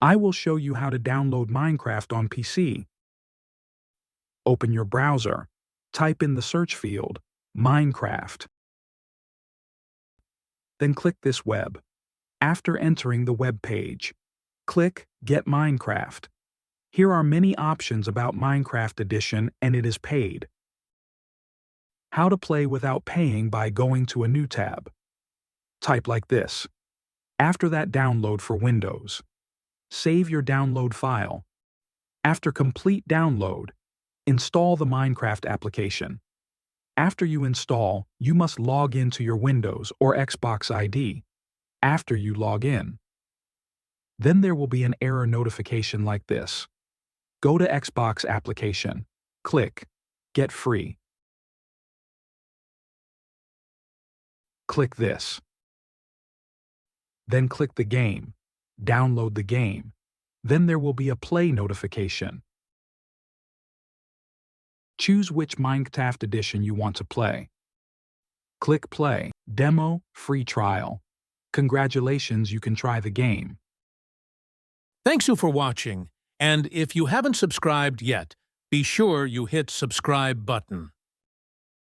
I will show you how to download Minecraft on PC. Open your browser. Type in the search field, Minecraft. Then click this web. After entering the web page, click Get Minecraft. Here are many options about Minecraft Edition, and it is paid. How to play without paying by going to a new tab. Type like this. After that, download for Windows. Save your download file. After complete download, install the Minecraft application. After you install, you must log into your Windows or Xbox ID. After you log in, then there will be an error notification like this. Go to Xbox application. Click Get Free. Click this. Then click the game. Download the game. Then there will be a play notification. Choose which Minecraft edition you want to play. Click Play. Demo, free trial. Congratulations, you can try the game. Thanks you for watching, and if you haven't subscribed yet, be sure you hit subscribe button.